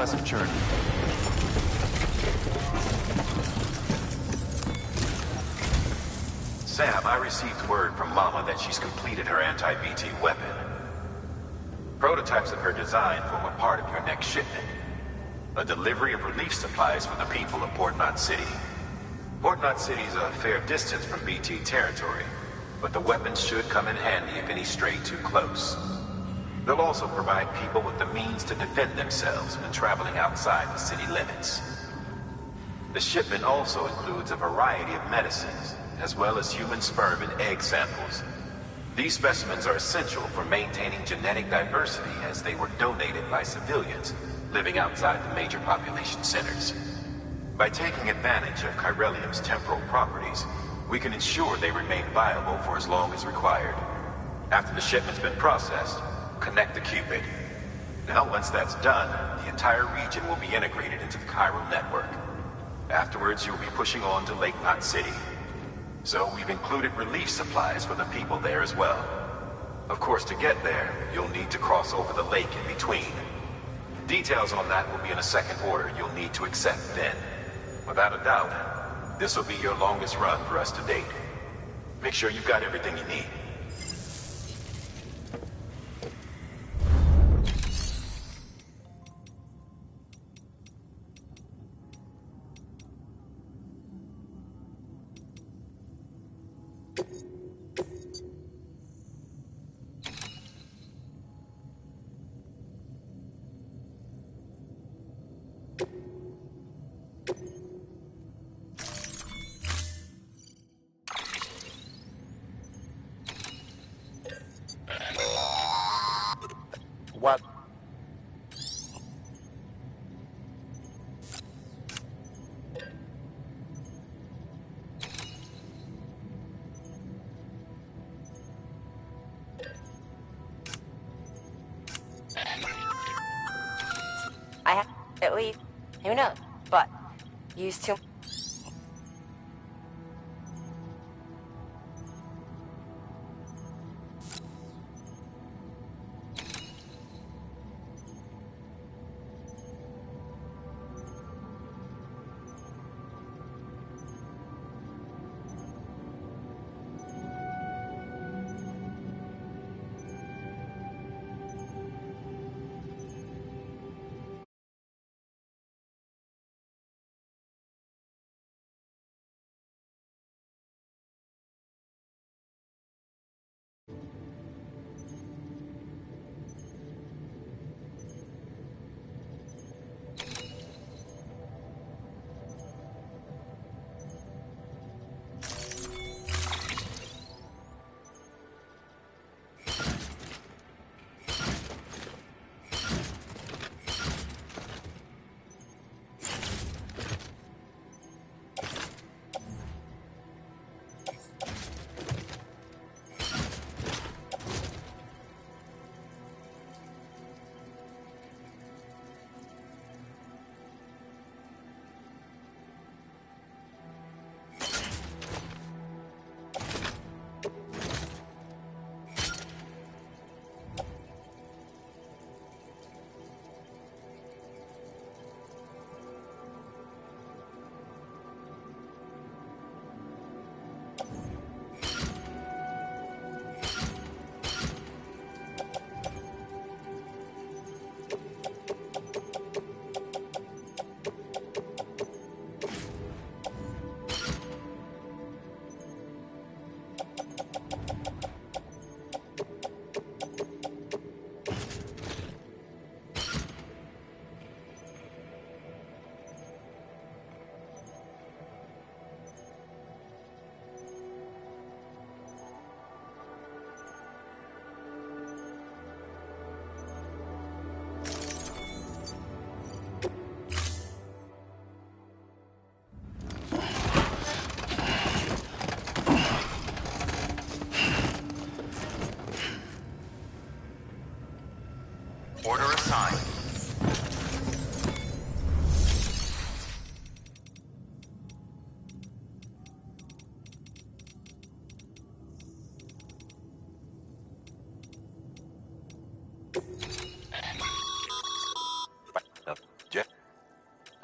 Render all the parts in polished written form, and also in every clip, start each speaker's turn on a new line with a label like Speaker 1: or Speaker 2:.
Speaker 1: pleasant journey.
Speaker 2: Sam, I received word from Mama that she's completed her anti-BT weapon. Prototypes of her design form a part of your next shipment. A delivery of relief supplies for the people of Port Knot City. Port Knot City is a fair distance from BT territory, but the weapons should come in handy if any stray too close. They'll also provide people with the means to defend themselves when traveling outside the city limits. The shipment also includes a variety of medicines, as well as human sperm and egg samples. These specimens are essential for maintaining genetic diversity as they were donated by civilians living outside the major population centers. By taking advantage of chiralium's temporal properties, we can ensure they remain viable for as long as required. After the shipment's been processed, connect the Cupid. Now, once that's done, the entire region will be integrated into the chiral network. Afterwards, you'll be pushing on to Lake Knot City. So we've included relief supplies for the people there as well. Of course, to get there, you'll need to cross over the lake in between. Details on that will be in a second order you'll need to accept then. Without a doubt, this will be your longest run for us to date. Make sure you've got everything you need.
Speaker 3: What?
Speaker 4: I have to leave. Who knows? But used to.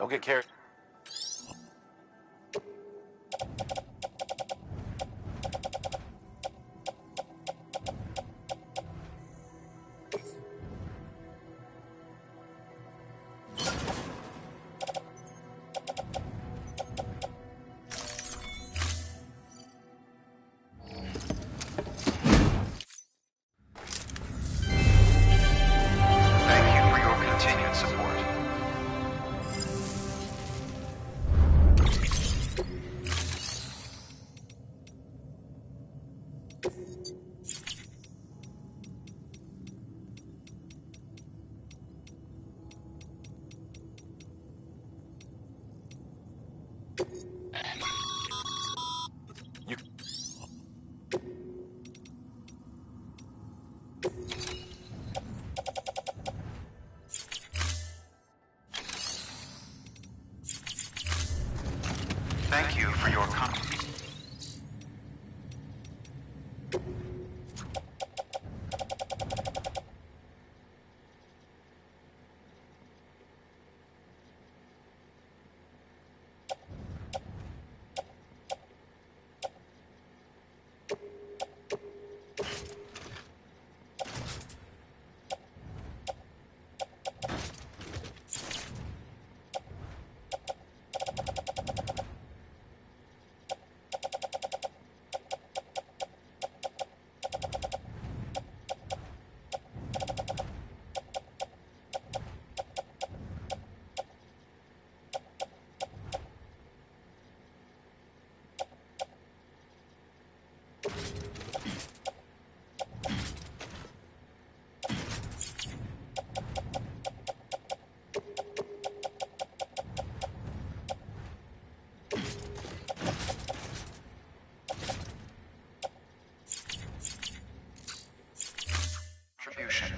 Speaker 2: Don't get carried.
Speaker 1: Thank you for your continued support.
Speaker 2: You...
Speaker 1: Thank you for your contribution.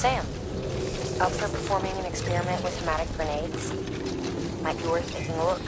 Speaker 4: Sam, up for performing an experiment with pneumatic grenades? Might be worth taking a look.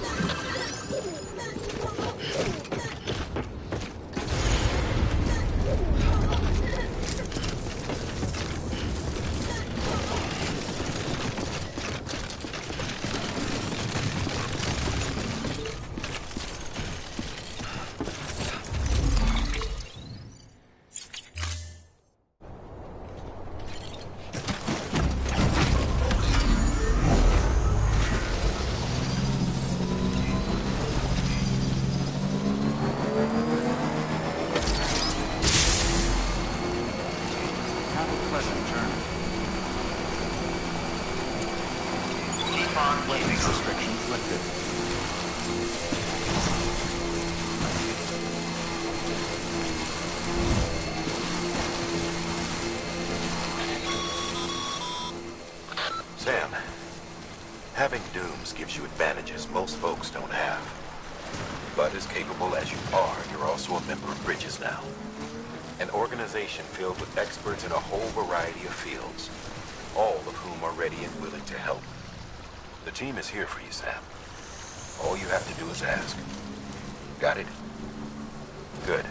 Speaker 1: Have a pleasant journey. Keep on keeping on.
Speaker 2: Restrictions lifted. Sam, having dooms gives you advantages most folks don't have. But as capable as you are, you're also a member of Bridges now. An organization filled with experts in a whole variety of fields, all of whom are ready and willing to help. The team is here for you, Sam. All you have to do is ask. Got it? Good.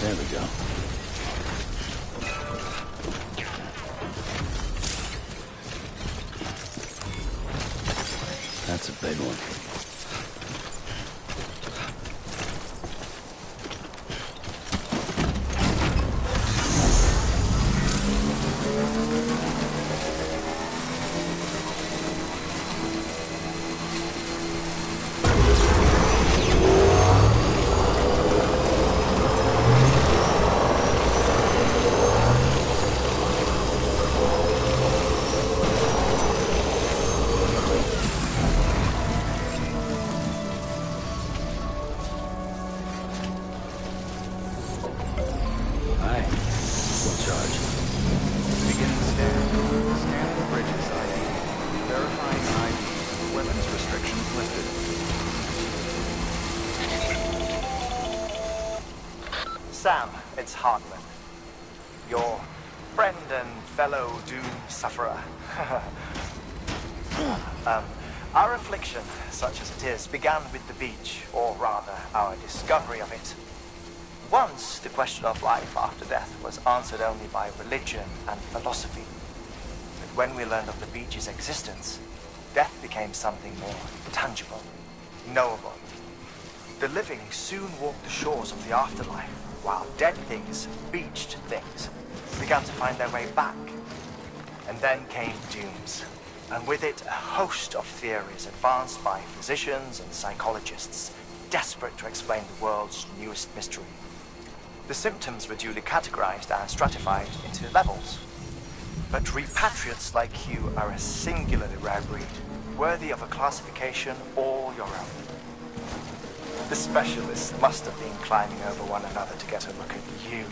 Speaker 5: There we go. That's a big one.
Speaker 6: Sam, it's Hartman. Your friend and fellow doom sufferer. Our affliction, such as it is, began with the beach, or rather, our discovery of it. Once, the question of life after death was answered only by religion and philosophy. But when we learned of the beach's existence, death became something more tangible, knowable. The living soon walked the shores of the afterlife, while dead things, beached things, began to find their way back. And then came Dooms, and with it a host of theories advanced by physicians and psychologists, desperate to explain the world's newest mystery. The symptoms were duly categorized and stratified into levels. But repatriates like you are a singularly rare breed, worthy of a classification all your own. The specialists must have been climbing over one another to get a look at you.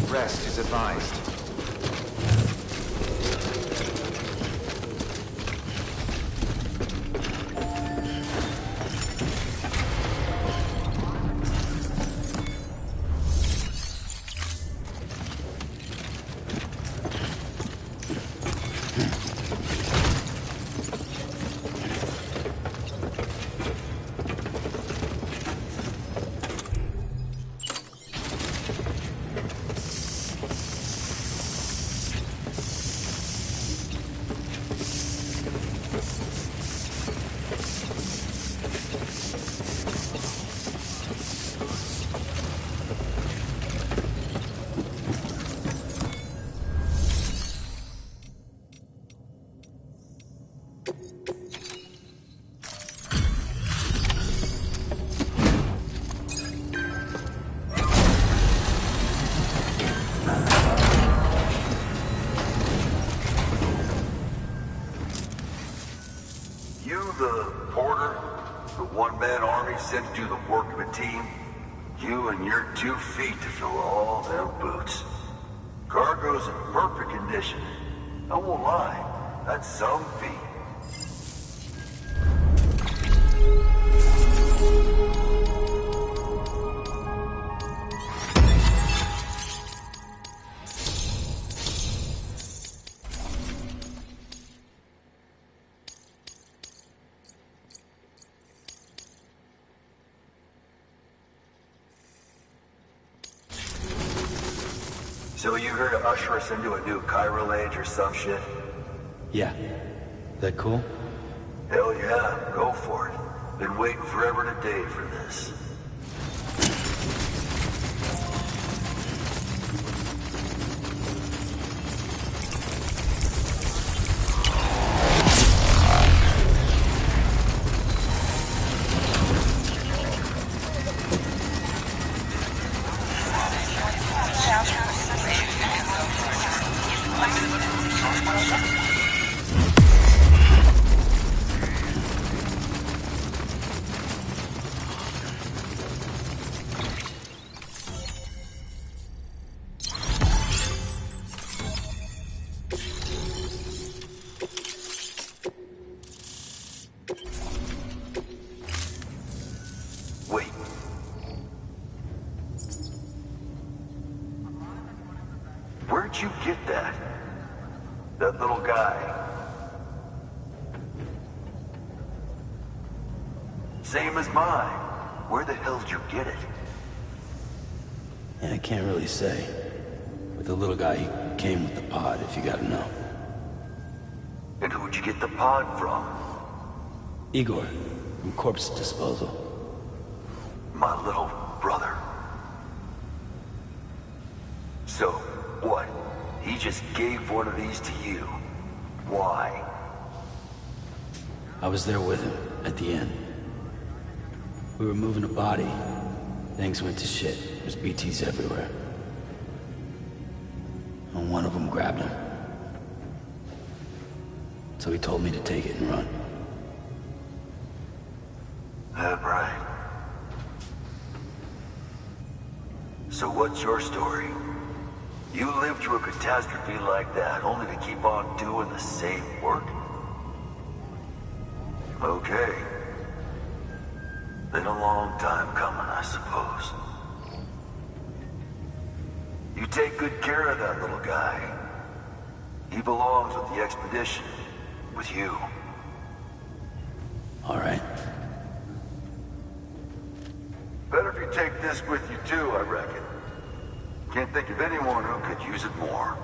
Speaker 1: Rest is advised.
Speaker 7: Sent to do the work of a team. You and your 2 feet to fill all them boots. Cargo's in perfect condition. I won't lie, that's some feat. So you here to usher us into a new chiral age or some shit?
Speaker 5: Yeah. That cool?
Speaker 7: Hell yeah, go for it. Been waiting forever and a day for this.
Speaker 8: Sounds safe and
Speaker 7: Wait. Where'd you get that? That little guy? Same as mine. Where the hell did you get it?
Speaker 5: Yeah, I can't really say. With the little guy, he came with the pod, if you gotta know.
Speaker 7: And who'd you get the pod from?
Speaker 5: Igor, from Corpse Disposal.
Speaker 7: My little brother. So, what? He just gave one of these to you. Why?
Speaker 5: I was there with him, at the end. We were moving a body. Things went to shit. There's BTs everywhere. And one of them grabbed him. So he told me to take it and run.
Speaker 7: That right. So what's your story? You lived through a catastrophe like that, only to keep on doing the same work? Okay. Been a long time coming, I suppose. You take good care of that little guy. He belongs with the expedition, with you.
Speaker 5: All right.
Speaker 7: Better if you take this with you too, I reckon. Can't think of anyone who could use it more.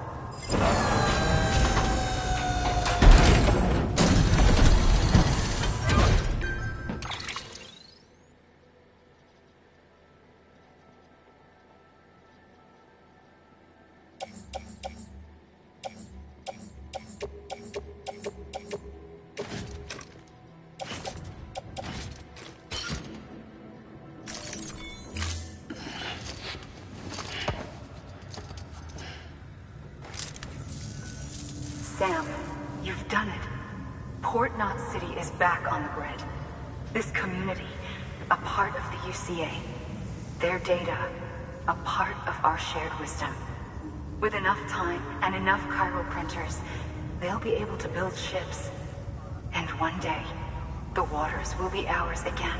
Speaker 8: Sam, you've done it. Port Knot City is back on the grid. This community, a part of the UCA. Their data, a part of our shared wisdom. With enough time and enough chiral printers, they'll be able to build ships. And one day, the waters will be ours again.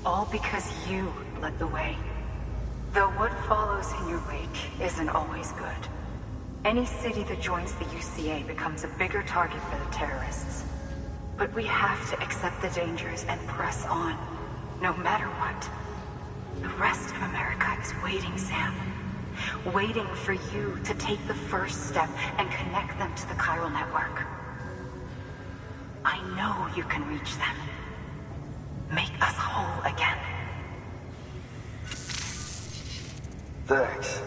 Speaker 8: All because you led the way. Though what follows in your wake isn't always good. Any city that joins the UCA becomes a bigger target for the terrorists. But we have to accept the dangers and press on, no matter what. The rest of America is waiting, Sam. Waiting for you to take the first step and connect them to the chiral network. I know you can reach them. Make us whole again.
Speaker 7: Thanks.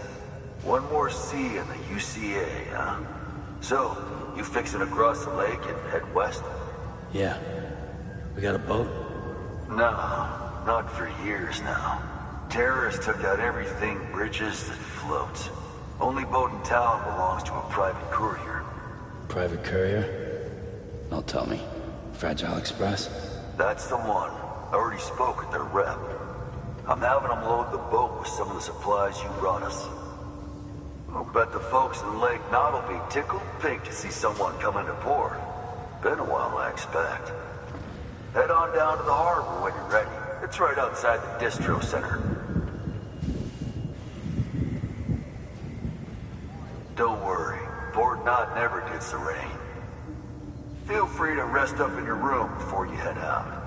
Speaker 7: One more C in the UCA, huh? So, you fixing to cross the lake and head west?
Speaker 5: Yeah. We got a boat?
Speaker 7: No, not for years now. Terrorists took out everything bridges that floats. Only boat in town belongs to a private courier.
Speaker 5: Private courier? Don't tell me. Fragile Express?
Speaker 7: That's the one. I already spoke with their rep. I'm having them load the boat with some of the supplies you brought us. I'll bet the folks in Lake Knot will be tickled pink to see someone come into port. Been a while, I expect. Head on down to the harbor when you're ready. It's right outside the distro center. Don't worry, Fort Knot never gets the rain. Feel free to rest up in your room before you head out.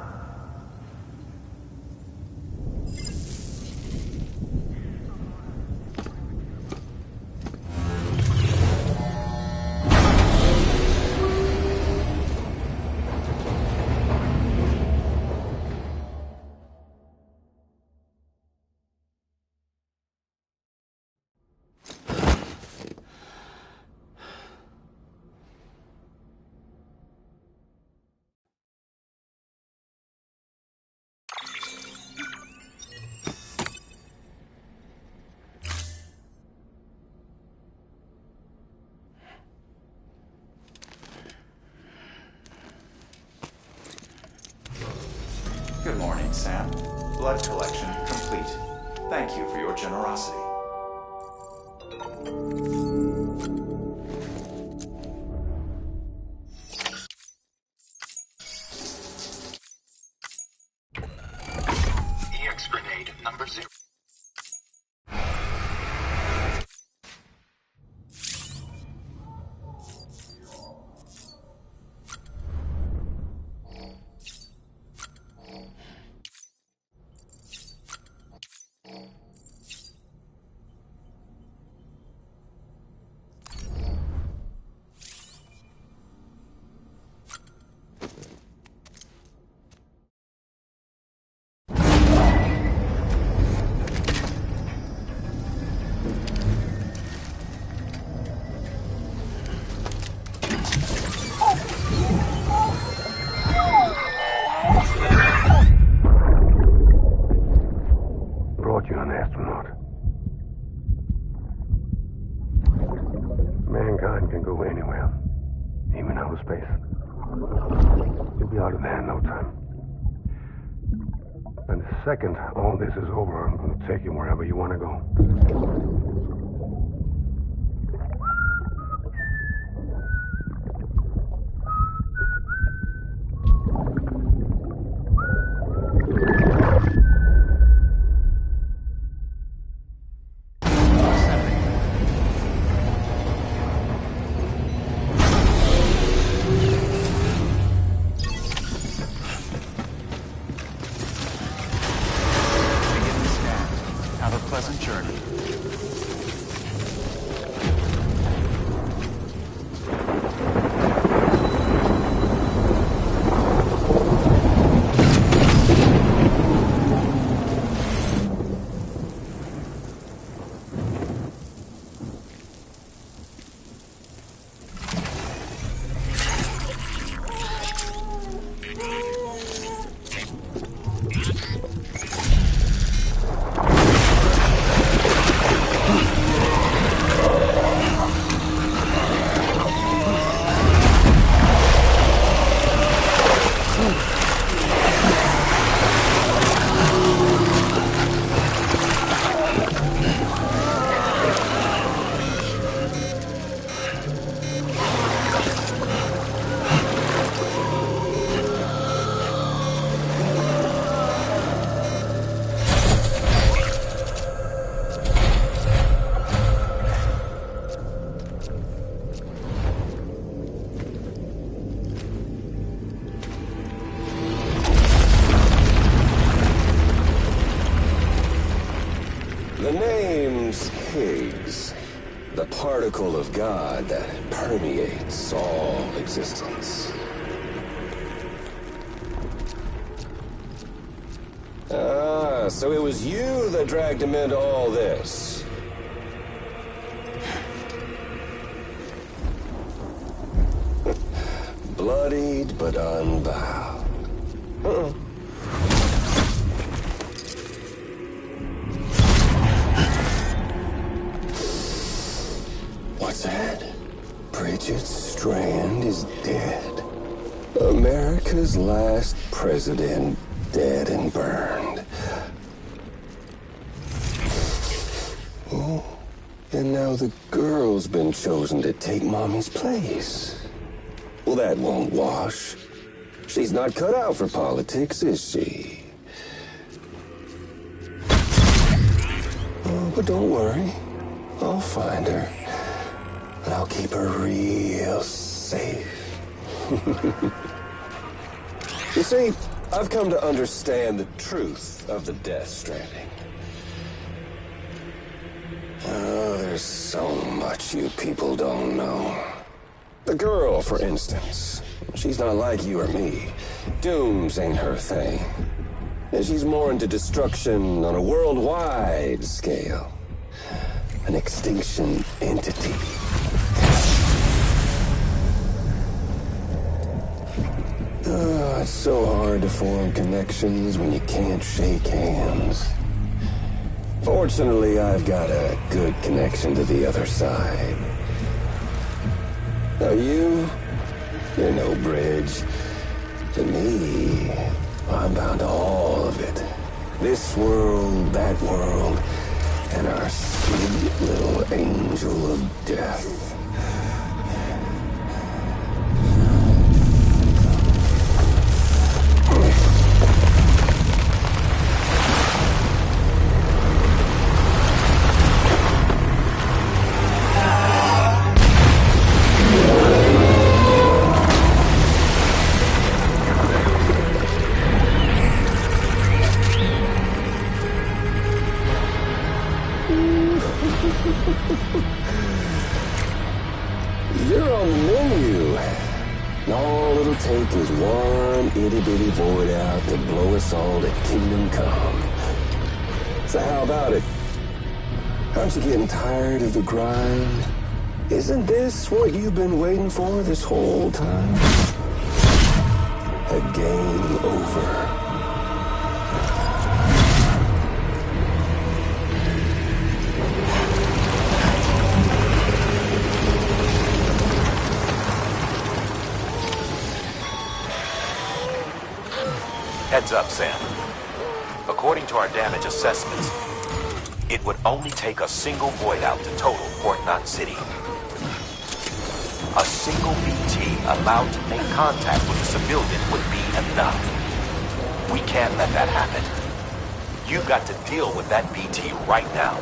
Speaker 1: blood collection complete. Thank you for your generosity.
Speaker 2: EX grenade number 0.
Speaker 9: Brought you an astronaut. Mankind can go anywhere, even outer space. You'll be out of there in no time. And the second all this is over, I'm going to take you wherever you want to go.
Speaker 1: Have a pleasant journey.
Speaker 10: The name's Higgs, the particle of God that permeates all existence. Ah, so it was you that dragged him into all this. Bloodied but unbound. What's that? Bridget Strand is dead. America's last president dead and burned. Oh, and now the girl's been chosen to take Mommy's place. Well, that won't wash. She's not cut out for politics, is she? Oh, but don't worry. I'll find her. And I'll keep her real safe. You see, I've come to understand the truth of the Death Stranding. Oh, there's so much you people don't know. The girl, for instance, she's not like you or me. Dooms ain't her thing. And she's more into destruction on a worldwide scale. An extinction entity. Oh, it's so hard to form connections when you can't shake hands. Fortunately, I've got a good connection to the other side. Now you're no bridge. To me, I'm bound to all of it. This world, that world, and our sweet little angel of death. You're on the menu. All it'll take is one itty-bitty void out to blow us all to kingdom come. So how about it? Aren't you getting tired of the grind? Isn't this what you've been waiting for this whole time? A game over.
Speaker 2: Heads up, Sam. According to our damage assessments, it would only take a single void out to total Port Knot City. A single BT allowed to make contact with a civilian would be enough. We can't let that happen. You've got to deal with that BT right now.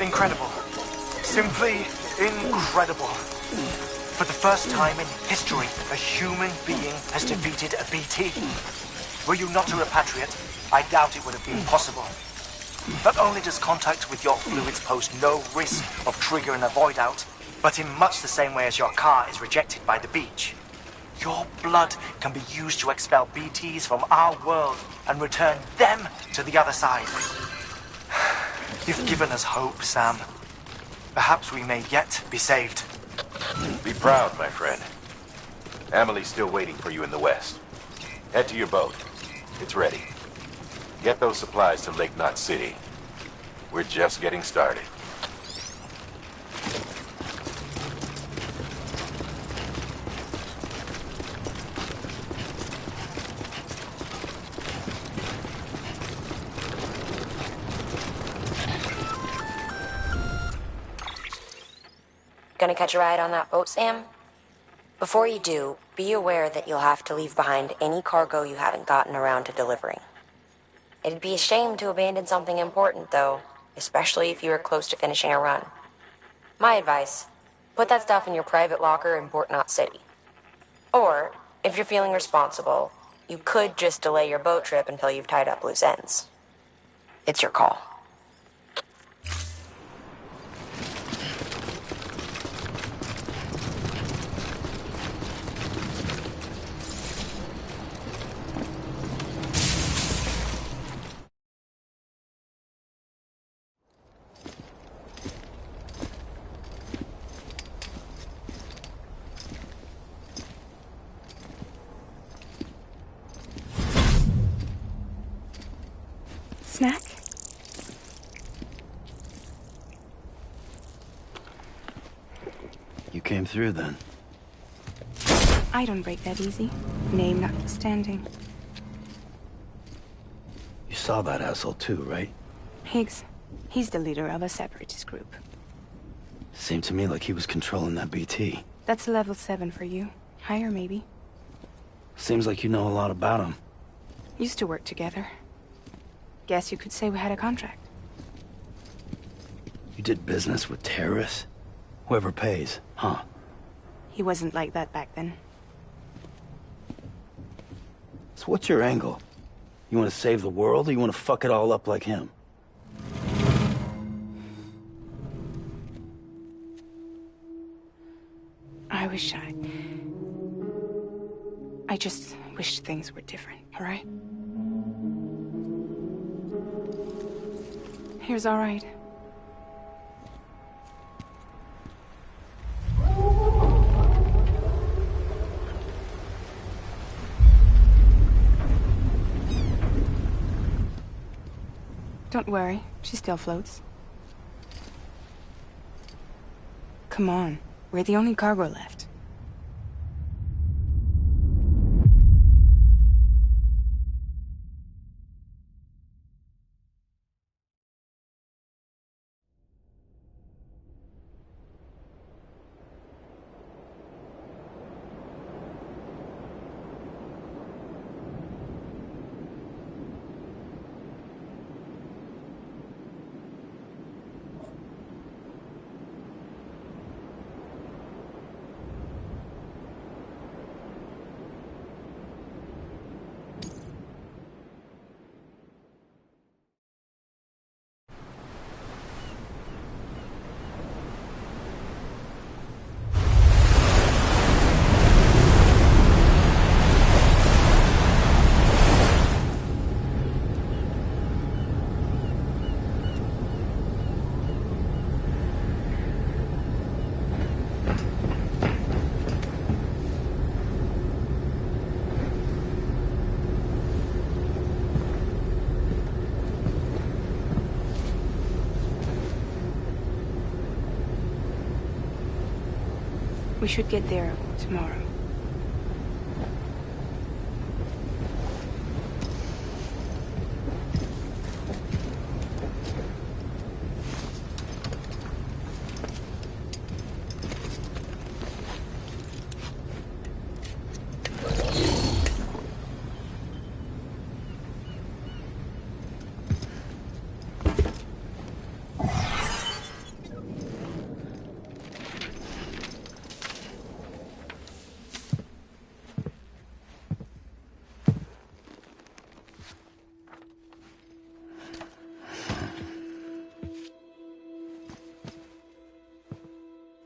Speaker 6: Incredible. Simply incredible. For the first time in history, a human being has defeated a BT. Were you not a repatriate, I doubt it would have been possible. Not only does contact with your fluids pose no risk of triggering a void out, but in much the same way as your car is rejected by the beach. Your blood can be used to expel BTs from our world and return them to the other side. You've given us hope, Sam. Perhaps we may yet be saved.
Speaker 2: Be proud, my friend. Amelie's still waiting for you in the west. Head to your boat. It's ready. Get those supplies to Lake Knot City. We're just getting started.
Speaker 4: Gonna catch a ride on that boat, Sam? Before you do, be aware that you'll have to leave behind any cargo you haven't gotten around to delivering. It'd be a shame to abandon something important, though, especially if you were close to finishing a run. My advice, put that stuff in your private locker in Port Knot City. Or, if you're feeling responsible, you could just delay your boat trip until you've tied up loose ends. It's your call.
Speaker 11: Snack?
Speaker 5: You came through then.
Speaker 11: I don't break that easy. Name notwithstanding.
Speaker 5: You saw that asshole too, right?
Speaker 11: Higgs. He's the leader of a separatist group.
Speaker 5: Seemed to me like he was controlling that BT.
Speaker 11: That's level 7 for you. Higher, maybe.
Speaker 5: Seems like you know a lot about him.
Speaker 11: Used to work together. Guess you could say we had a contract.
Speaker 5: You did business with terrorists? Whoever pays, huh?
Speaker 11: He wasn't like that back then.
Speaker 5: So what's your angle? You want to save the world, or you want to fuck it all up like him?
Speaker 11: I just wish things were different, all right? Here's all right. Don't worry, she still floats. Come on, we're the only cargo left. We should get there tomorrow.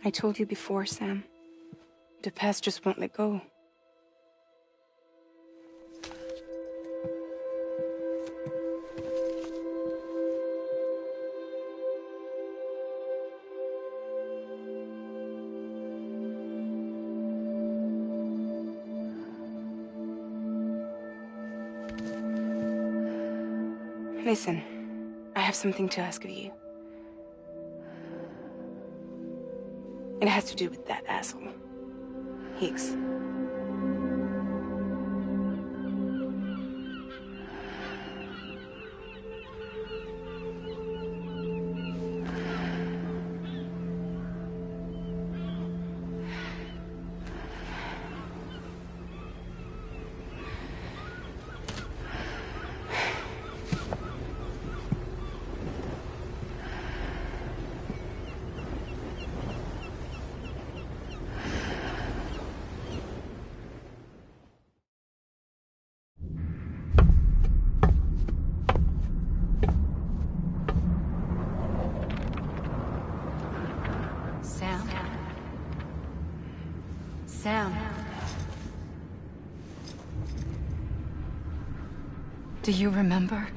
Speaker 11: I told you before, Sam. The past just won't let go. Listen, I have something to ask of you. It has to do with that asshole, Higgs.
Speaker 8: Sam. Do you remember?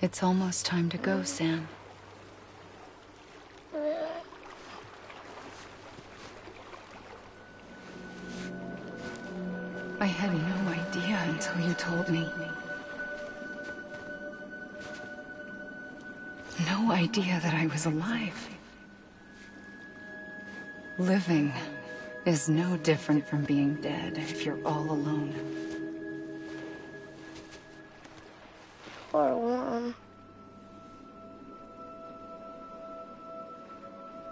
Speaker 8: It's almost time to go, Sam. I had no idea until you told me. No idea that I was alive. Living is no different from being dead if you're all alone.
Speaker 12: Poor Worm.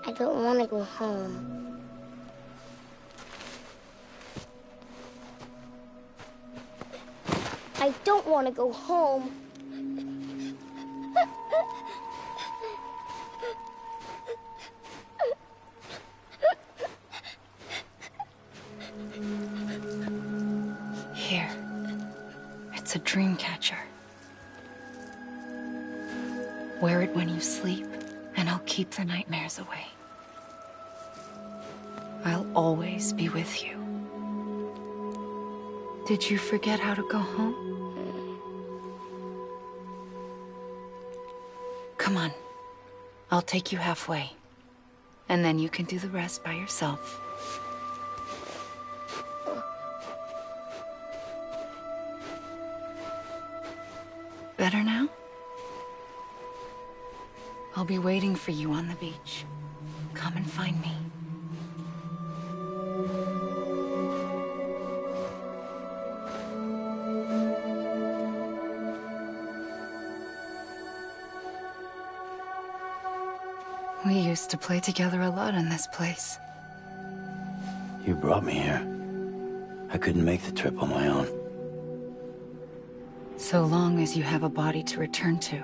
Speaker 12: I don't want to go home. I don't want to go home.
Speaker 8: Here. It's a dream catcher. Wear it when you sleep, and I'll keep the nightmares away. I'll always be with you. Did you forget how to go home? Come on. I'll take you halfway. And then you can do the rest by yourself. Better now? I'll be waiting for you on the beach. Come and find me. We used to play together a lot in this place.
Speaker 5: You brought me here. I couldn't make the trip on my own.
Speaker 8: So long as you have a body to return to,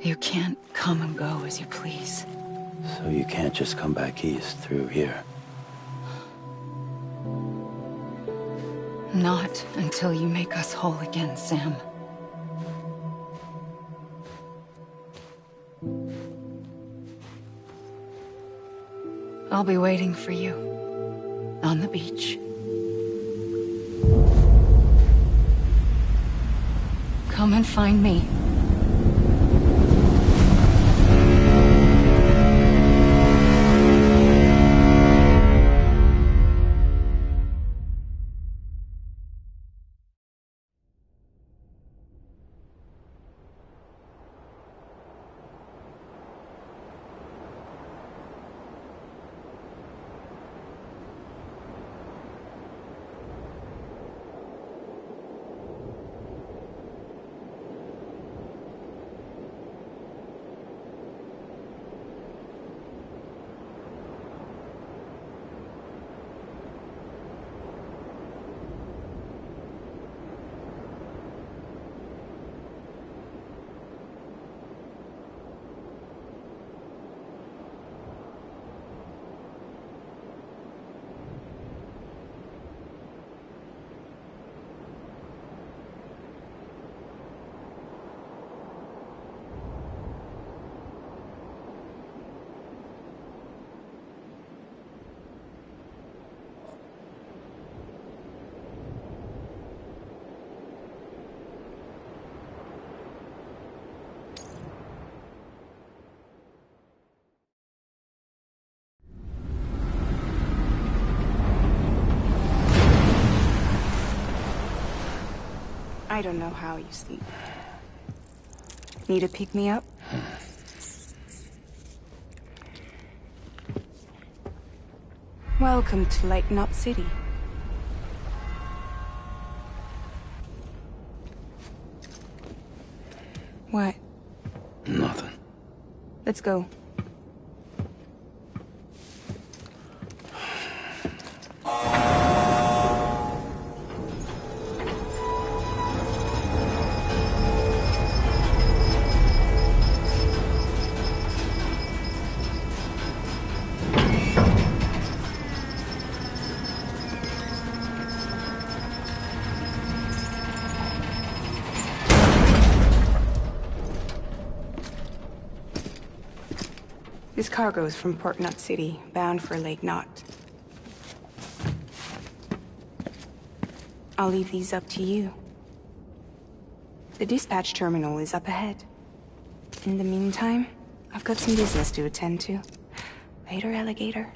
Speaker 8: you can't come and go as you please.
Speaker 5: So you can't just come back east through here?
Speaker 8: Not until you make us whole again, Sam. I'll be waiting for you on the beach. Come and find me.
Speaker 11: I don't know how you sleep. Need a pick-me-up? Welcome to Lake Knot City. What?
Speaker 5: Nothing.
Speaker 11: Let's go. This cargo is from Port Knot City, bound for Lake Knot. I'll leave these up to you. The dispatch terminal is up ahead. In the meantime, I've got some business to attend to. Later, alligator.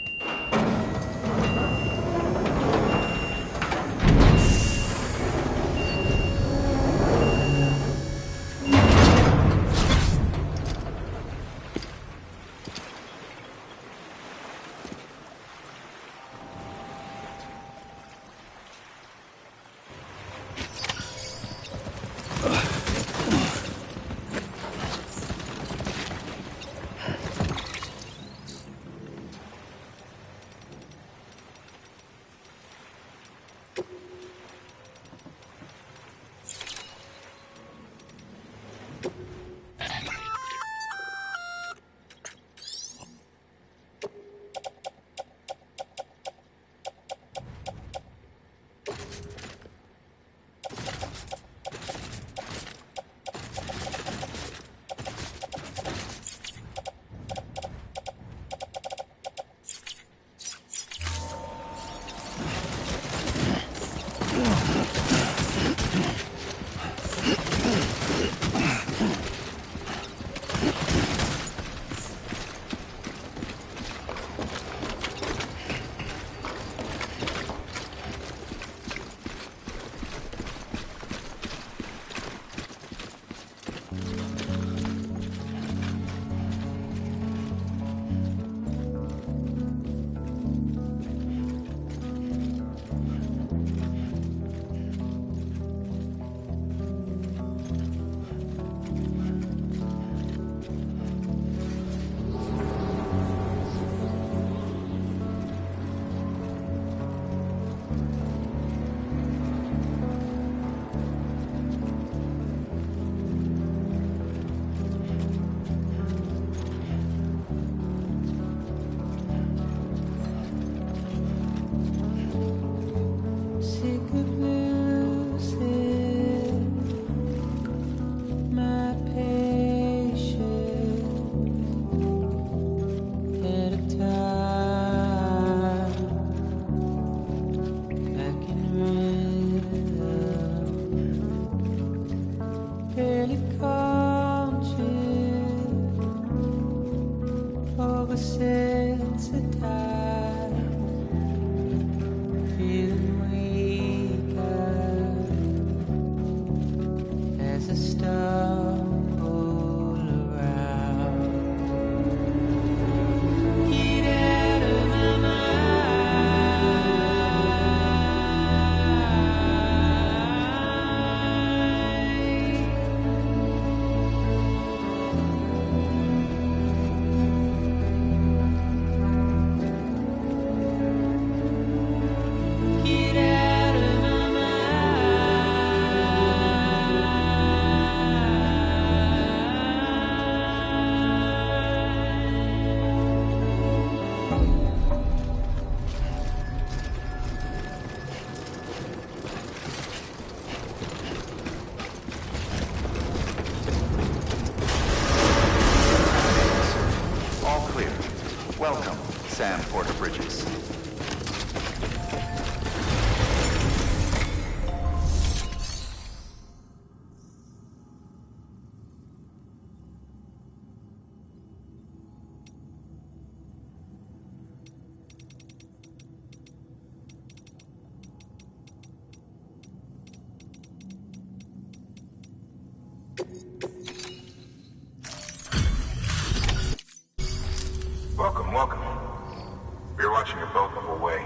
Speaker 13: watching your boat move away.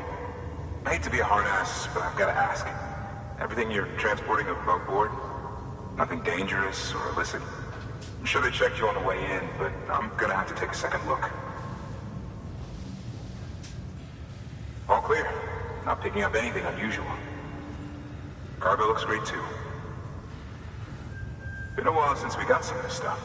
Speaker 13: I hate to be a hard ass, but I've got to ask. Everything you're transporting above board? Nothing dangerous or illicit? I'm sure they checked you on the way in, but I'm gonna have to take a second look. All clear. Not picking up anything unusual. Cargo looks great too. Been a while since we got some of this stuff.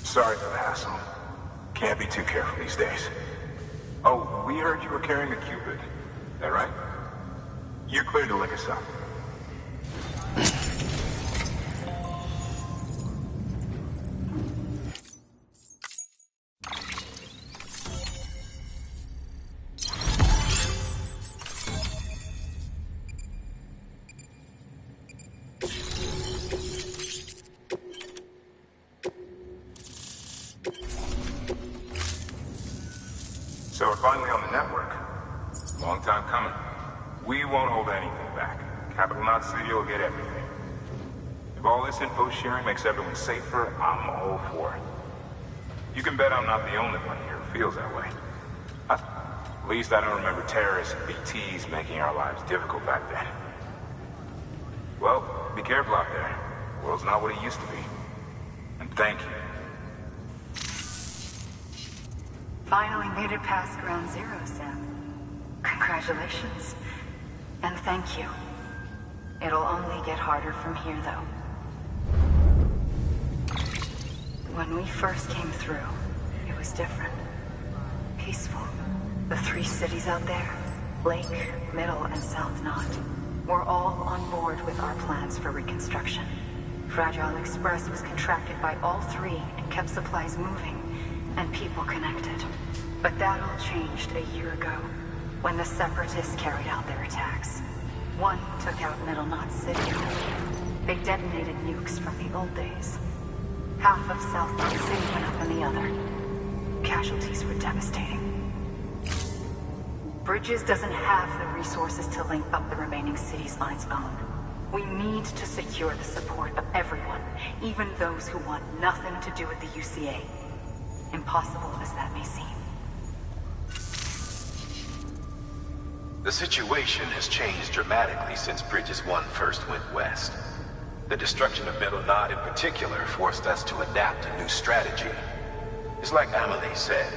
Speaker 13: Sorry for the hassle. Can't be too careful these days. Oh, we heard you were carrying a Cupid. Is that right? You're clear to link us up. So we're finally on the network. Long time coming. We won't hold anything back. Capital Knot City will get everything. If all this info sharing makes everyone safer, I'm all for it. You can bet I'm not the only one here who feels that way. At least I don't remember terrorists and BTs making our lives difficult back then. Well, be careful out there. The world's not what it used to be. And thank you.
Speaker 8: Finally made it past ground zero, Sam. Congratulations. And thank you. It'll only get harder from here, though. When we first came through, it was different. Peaceful. The 3 cities out there, Lake, Middle, and South Knot, were all on board with our plans for reconstruction. Fragile Express was contracted by all 3 and kept supplies moving, and people connected. But that all changed a year ago, when the Separatists carried out their attacks. One took out Middle Knot City. They detonated nukes from the old days. Half of South Knot City went up in the other. Casualties were devastating. Bridges doesn't have the resources to link up the remaining cities on its own. We need to secure the support of everyone, even those who want nothing to do with the UCA. Impossible as that may seem.
Speaker 2: The situation has changed dramatically since Bridges 1 first went west. The destruction of Middle Knot in particular forced us to adapt a new strategy. It's like Amelie said,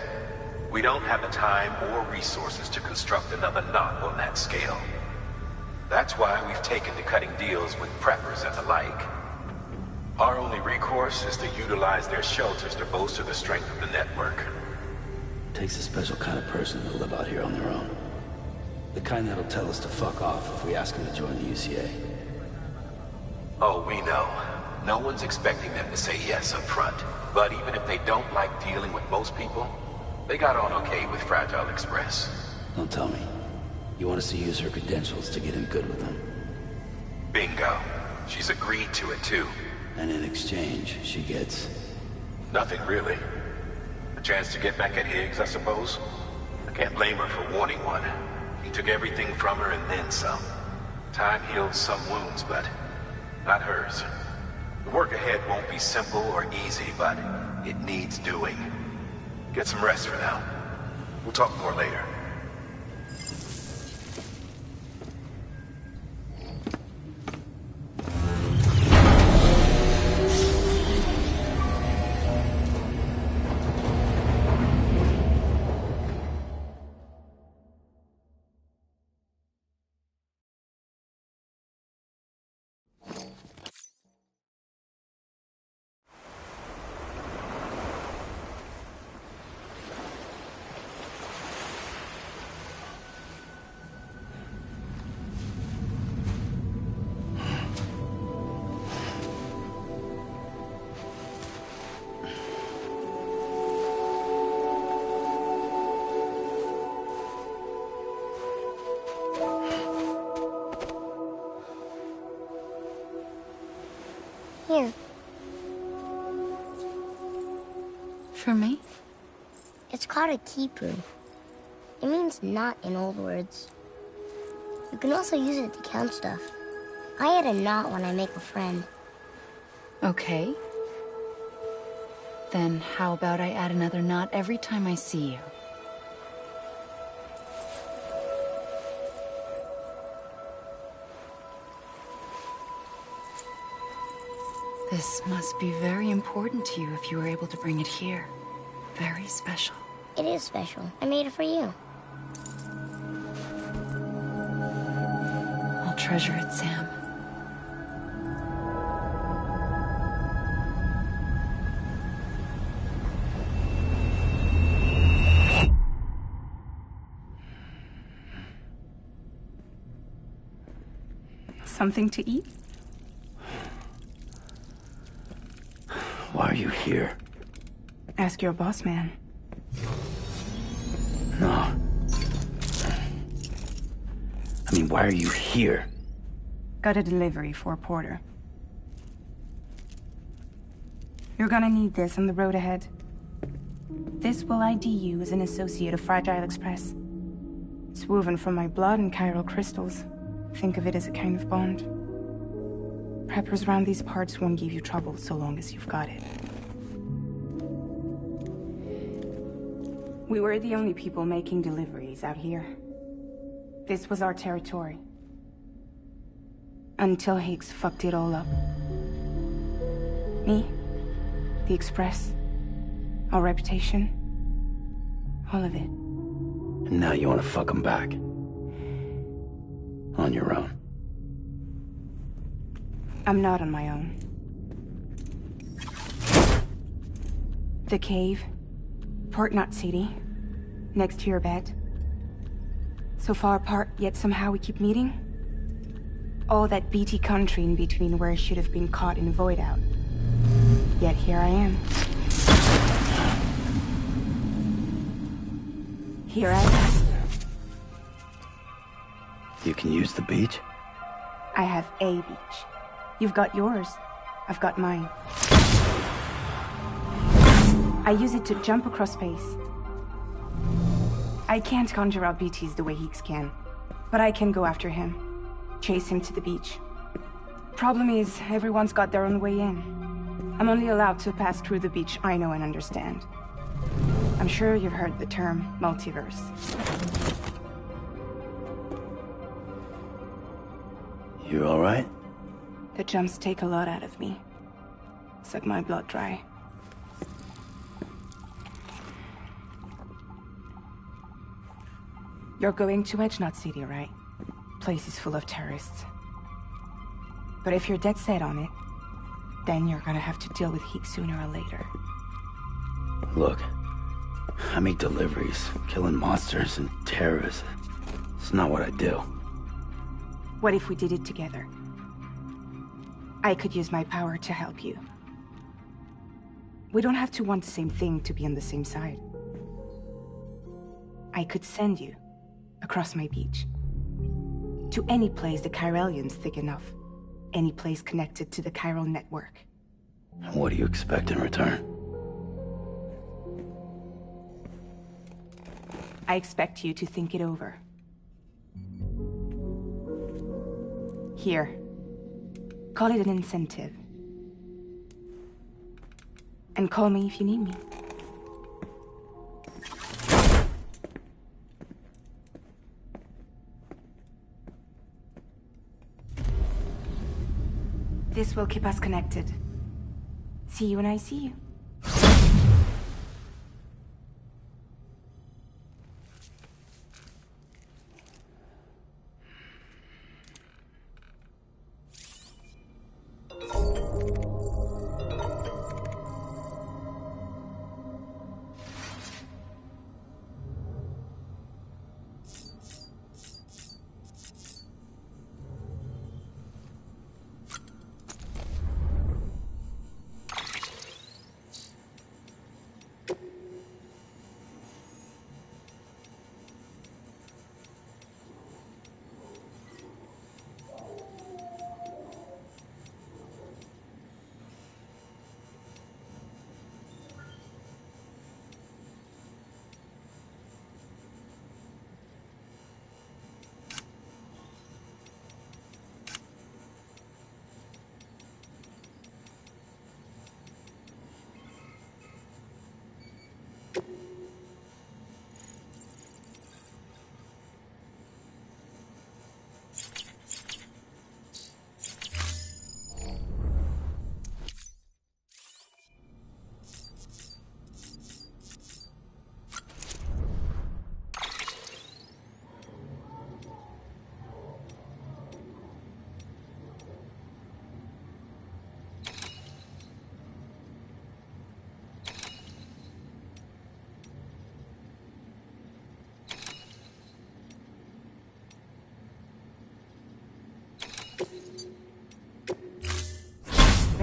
Speaker 2: we don't have the time or resources to construct another knot on that scale. That's why we've taken to cutting deals with preppers and the like. Our only recourse is to utilize their shelters to bolster the strength of the network.
Speaker 5: Takes a special kind of person to live out here on their own. The kind that'll tell us to fuck off if we ask them to join the UCA.
Speaker 2: Oh, we know. No one's expecting them to say yes up front. But even if they don't like dealing with most people, they got on okay with Fragile Express.
Speaker 5: Don't tell me. You want us to use her credentials to get in good with them?
Speaker 2: Bingo. She's agreed to it too.
Speaker 5: And in exchange, she gets...
Speaker 2: Nothing really. A chance to get back at Higgs, I suppose. I can't blame her for wanting one. He took everything from her and then some. Time healed some wounds, but not hers. The work ahead won't be simple or easy, but it needs doing. Get some rest for now. We'll talk more later.
Speaker 14: for me?
Speaker 12: It's called a kipu. It means knot in old words. You can also use it to count stuff. I add a knot when I make a friend.
Speaker 14: Okay. Then how about I add another knot every time I see you? This must be very important to you if you were able to bring it here. Very special.
Speaker 12: It is special. I made it for you.
Speaker 14: I'll treasure it, Sam.
Speaker 11: Something to eat?
Speaker 5: Why are you here?
Speaker 11: Ask your boss man.
Speaker 5: No. I mean, why are you here?
Speaker 11: Got a delivery for Porter. You're gonna need this on the road ahead. This will ID you as an associate of Fragile Express. It's woven from my blood and chiral crystals. Think of it as a kind of bond. Preppers around these parts won't give you trouble so long as you've got it. We were the only people making deliveries out here. This was our territory. Until Higgs fucked it all up. Me, the Express, our reputation, all of it.
Speaker 5: And now you want to fuck him back. On your own.
Speaker 11: I'm not on my own. The cave, Port Knot City, next to your bed. So far apart, yet somehow we keep meeting. All that BT country in between where I should have been caught in Void Out. Yet here I am. Here I am.
Speaker 5: You can use the beach?
Speaker 11: I have a beach. You've got yours. I've got mine. I use it to jump across space. I can't conjure out BTs the way Higgs can, but I can go after him. Chase him to the beach. Problem is, everyone's got their own way in. I'm only allowed to pass through the beach I know and understand. I'm sure you've heard the term multiverse.
Speaker 5: You all right?
Speaker 11: The jumps take a lot out of me. Suck my blood dry. You're going to Edge Knot City, right? Place is full of terrorists. But if you're dead set on it, then you're gonna have to deal with Higgs sooner or later.
Speaker 5: Look, I make deliveries, killing monsters and terrorists. It's not what I do.
Speaker 11: What if we did it together? I could use my power to help you. We don't have to want the same thing to be on the same side. I could send you across my beach. To any place the Chiralian's thick enough. Any place connected to the chiral network.
Speaker 5: What do you expect in return?
Speaker 11: I expect you to think it over. Here. Call it an incentive. And call me if you need me. This will keep us connected. See you when I see you.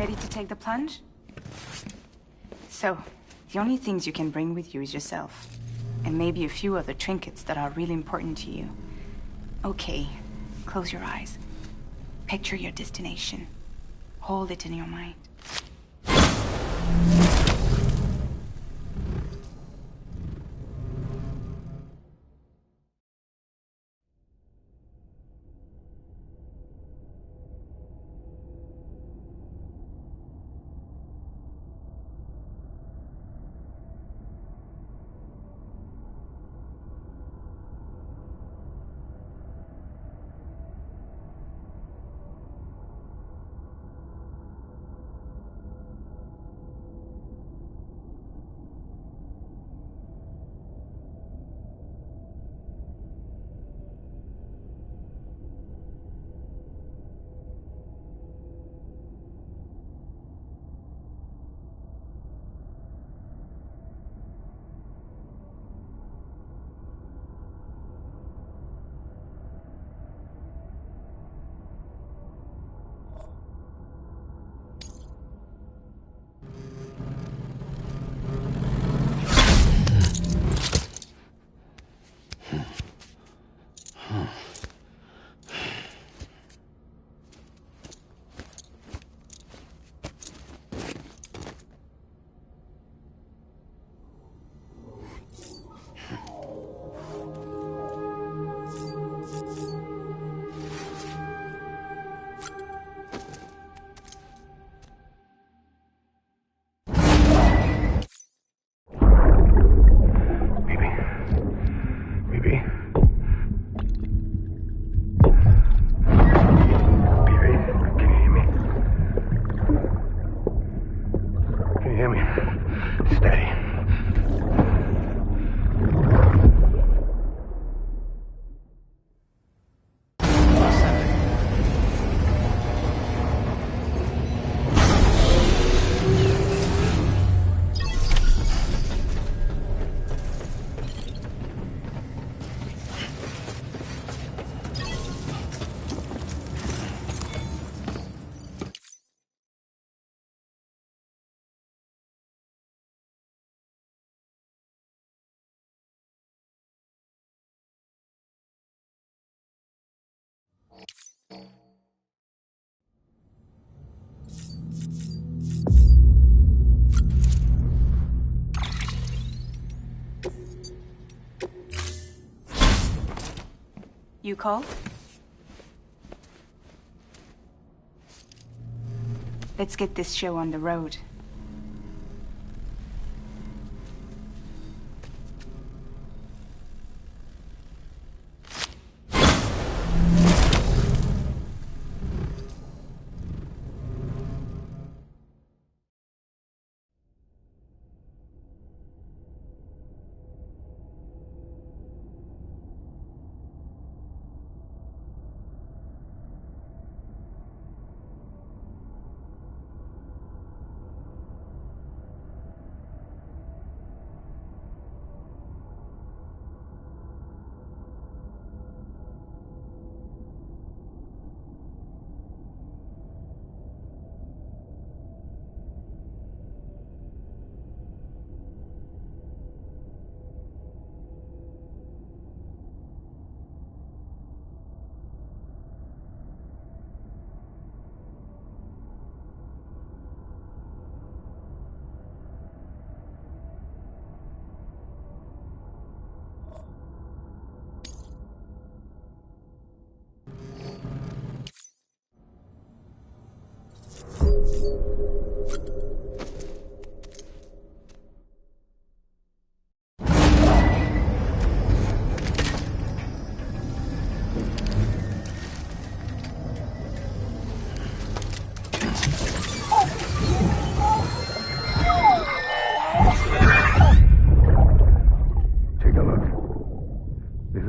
Speaker 11: Ready to take the plunge? So, the only things you can bring with you is yourself. And maybe a few other trinkets that are really important to you. Okay, close your eyes. Picture your destination. Hold it in your mind. You called? Let's get this show on the road.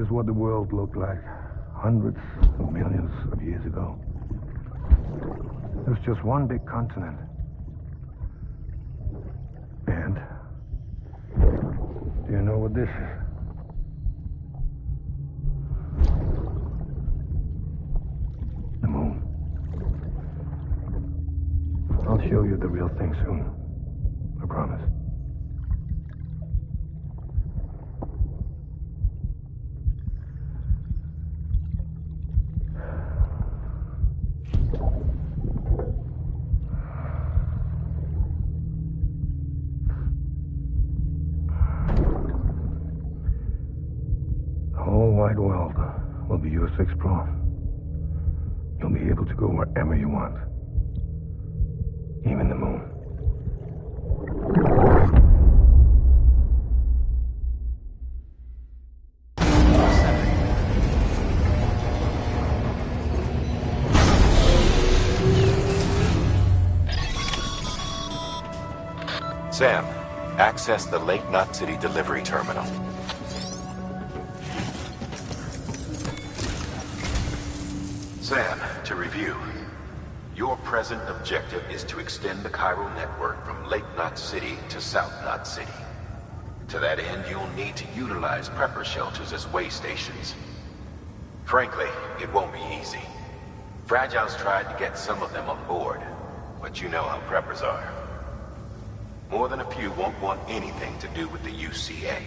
Speaker 9: What the world looked like hundreds of millions of years ago. It was just one big continent. And do you know what this is? The moon. I'll show show you the real thing soon. I promise. The whole wide world will be yours to explore. You'll be able to go wherever you want. Even the moon.
Speaker 2: Sam, access the Lake Knot City delivery terminal. Sam, to review. Your present objective is to extend the chiral network from Lake Knot City to South Knot City. To that end, you'll need to utilize prepper shelters as way stations. Frankly, it won't be easy. Fragile's tried to get some of them on board, but you know how preppers are. More than a few won't want anything to do with the UCA.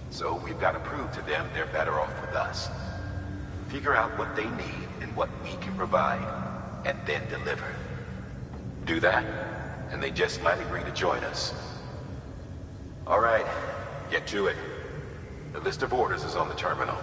Speaker 2: So we've got to prove to them they're better off with us. Figure out what they need and what we can provide, and then deliver. Do that, and they just might agree to join us. All right, get to it. The list of orders is on the terminal.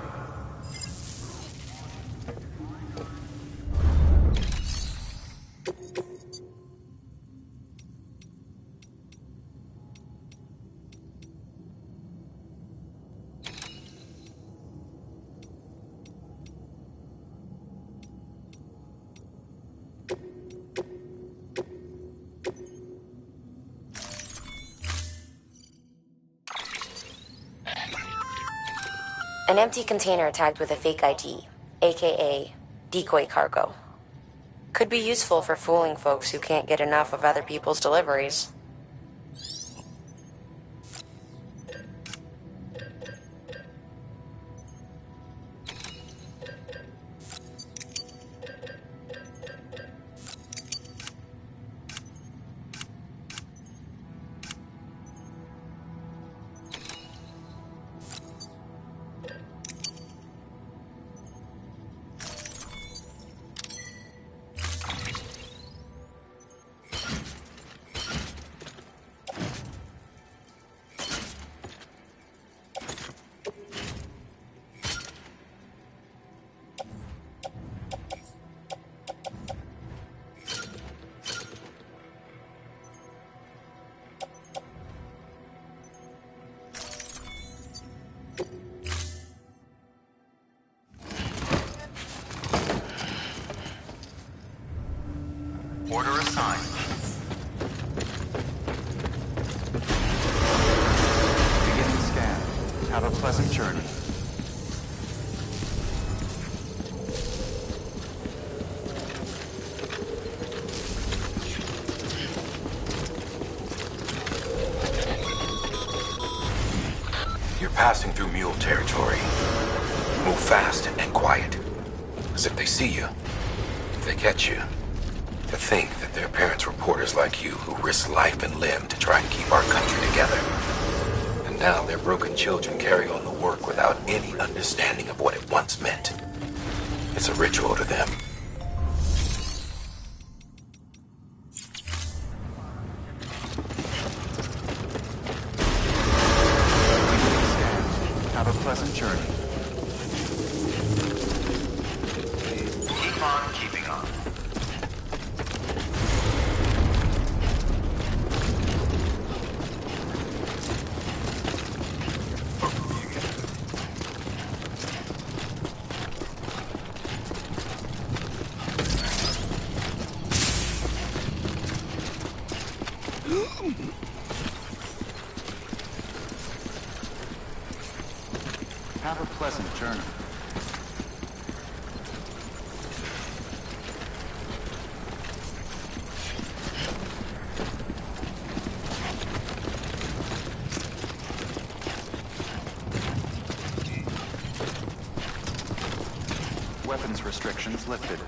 Speaker 4: An empty container tagged with a fake ID, aka decoy cargo. Could be useful for fooling folks who can't get enough of other people's deliveries.
Speaker 2: Order assigned.
Speaker 1: Beginning scan. Have a pleasant journey.
Speaker 2: You're passing through mule territory. Move fast and quiet. As if they see you. If they catch you. To think that their parents reporters like you who risk life and limb to try and keep our country together. And now their broken children carry on the work without any understanding of what it once meant. It's a ritual to them.
Speaker 1: Have a pleasant journey.
Speaker 2: Keep on keeping on.
Speaker 1: Have a pleasant journey. Weapons restrictions lifted.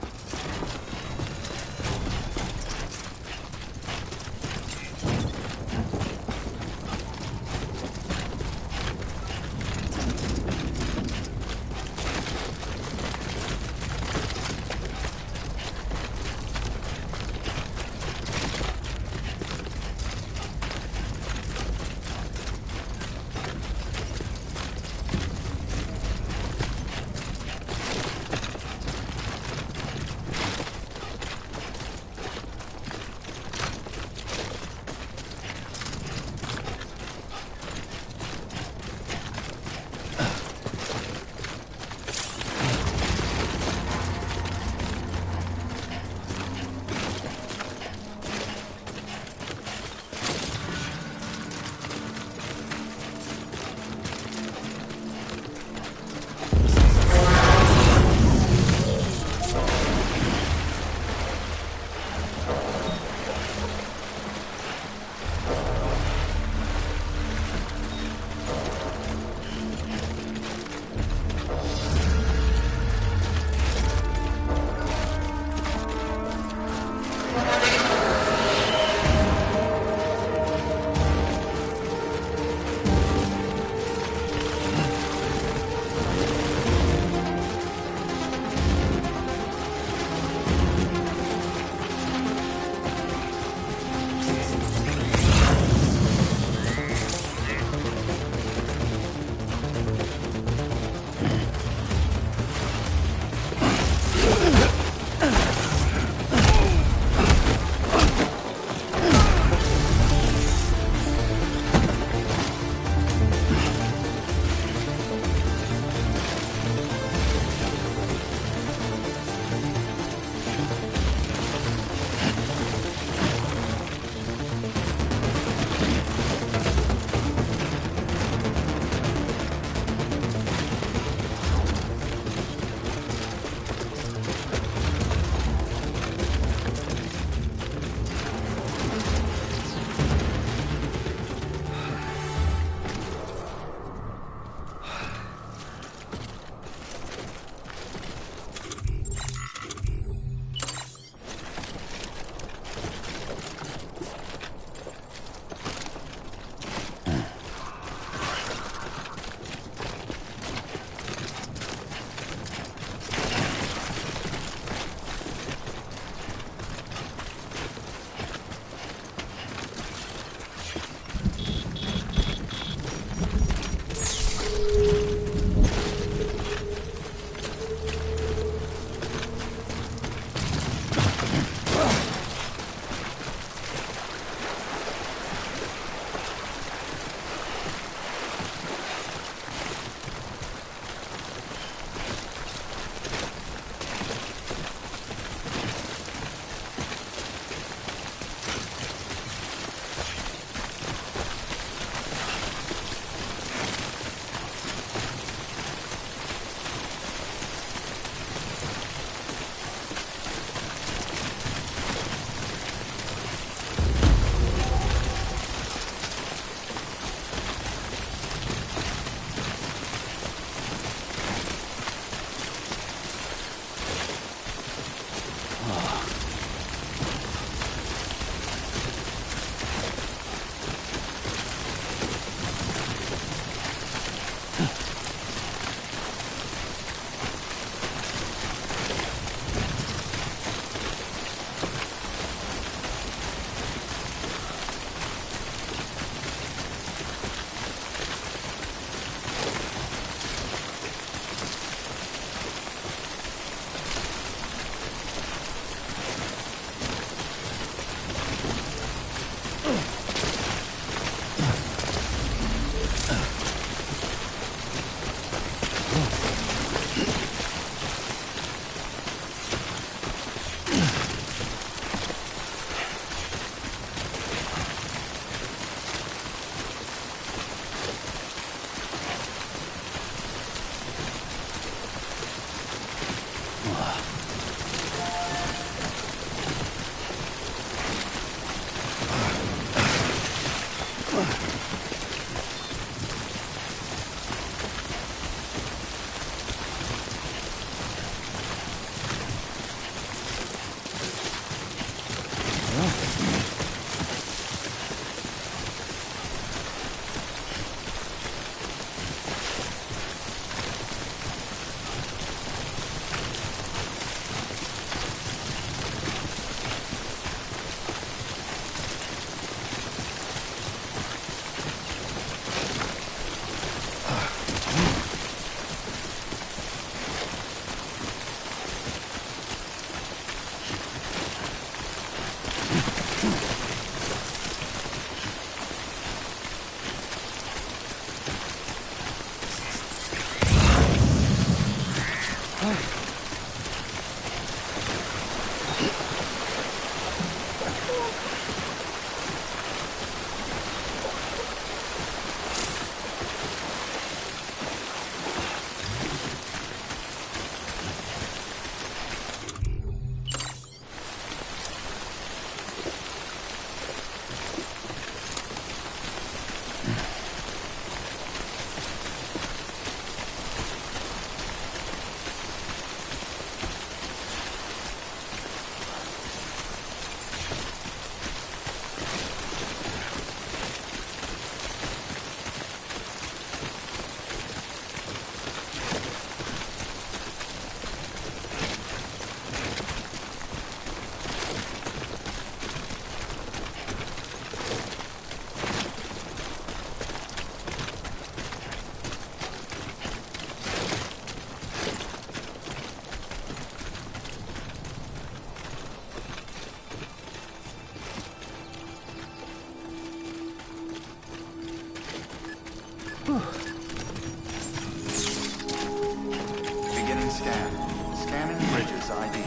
Speaker 1: Beginning scan. Scanning Bridges ID.